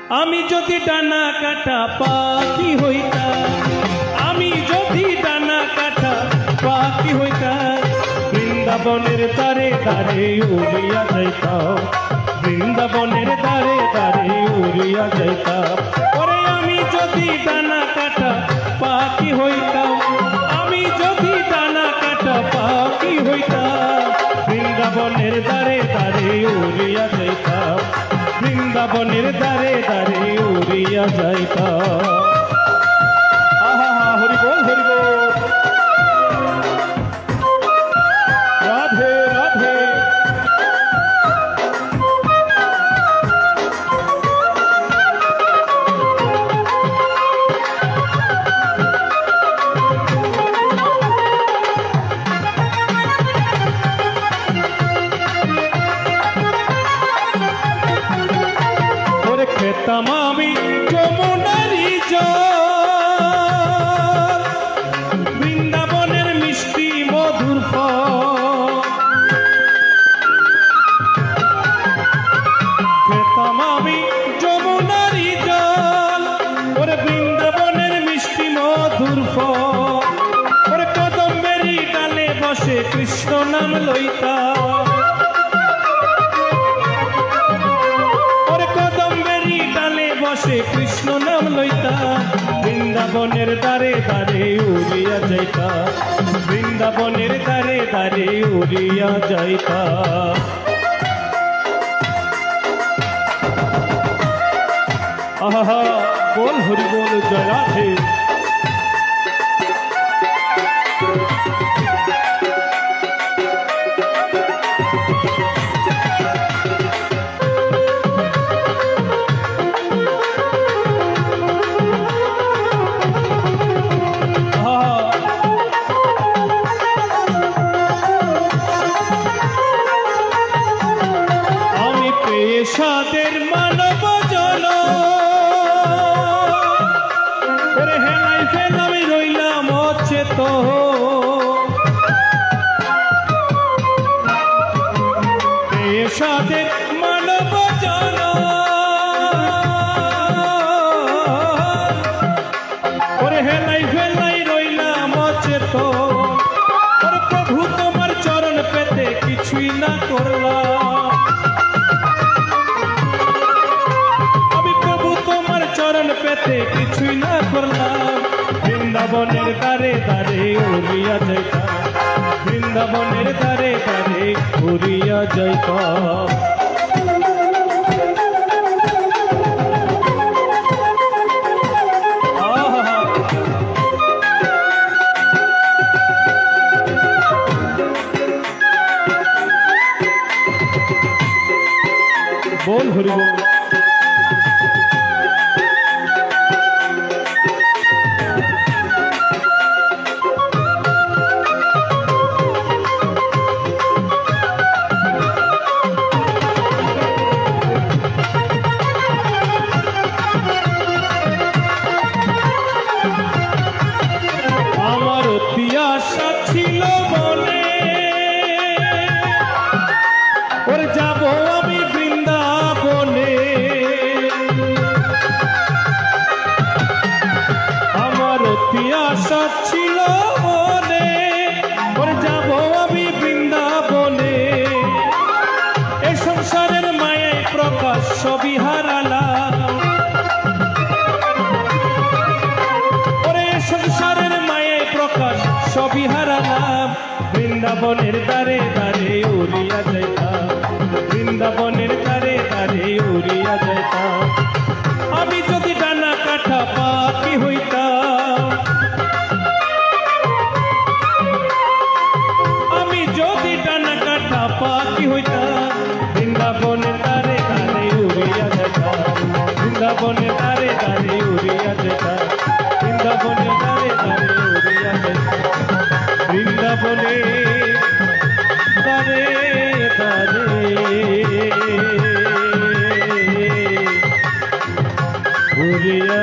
আমি যদি ডানা কাটা পাখি হইতাম, আমি যদি ডানা কাটা পাখি হইতাম, বৃন্দাবনের দ্বারে দ্বারে উড়িয়া যাইতাম, বৃন্দাবনের দ্বারে দ্বারে উড়িয়া যাইতাম। ওরে আমি যদি ডানা কাটা পাখি হইতাম, আমি যদি ডানা কাটা পাখি হইতাম, বৃন্দাবনের দ্বারে দ্বারে উড়িয়া যাইতাম, বৃন্দাবনের দ্বারে দ্বারে উড়িয়া যাইতাম। আহা হা, হরি বল হরি বল, রাধে রাধে। খেতাম আমি যমুনারি জল, বৃন্দাবনের মিষ্টি মধুর ফল, খেতাম আমি যমুনারি জল, ওরে বৃন্দাবনের মিষ্টি মধুর ফল, ওরে কদম্বেরি ডালে বসে কৃষ্ণ নাম লইতাম, বসে কৃষ্ণ নাম লইতাম, বৃন্দাবনের দ্বারে দ্বারে উড়িয়া যাইতাম, বৃন্দাবনের দ্বারে দ্বারে উড়িয়া যাইতাম। আহা বল হরি বল, জয় রাধে। সাদের মানব জন, ওরে হেলাই ফেলাই রইলাম অচেত, সাদের মানব জন, ওরে হেলাই ফেলাই রইলাম অচেত, ওরে প্রভু তোমার চরণ পেতে কিছুই না করলাম, চরণ পেতে কিছুই না করলাম, বৃন্দাবনের দ্বারে দ্বারে উড়িয়া যাইতাম, বৃন্দাবনের দ্বারে দ্বারে উড়িয়া যাইতাম। बोल हरि बोल। আশা ছিল বলে ওর যাব আমি বৃন্দাবনে, আমার অতি আশা ছিল বলে ওর যাব আমি বৃন্দাবনে, এ সংসারের মায়ায় প্রকাশ সবই হারালাম, ওরে সংসারের মায়ায় প্রকাশ সবই হারালাম, বৃন্দাবনের দ্বারে দ্বারে উড়িয়া যাইতাম, বৃন্দাবনের দ্বারে দ্বারে উড়িয়া যাইতাম। আমি যদি ডানা কাটা পাখি হইতাম, আমি যদি ডানা কাটা পাখি হইতাম, বৃন্দাবনের দ্বারে দ্বারে উড়িয়া যাইতাম, বৃন্দাবনের দ্বারে দ্বারে উড়িয়া যাইতাম, বৃন্দাবনের দ্বারে দ্বারে উড়িয়া যাইতাম, বৃন্দাবনে দ্বারে দ্বারে উড়িয়া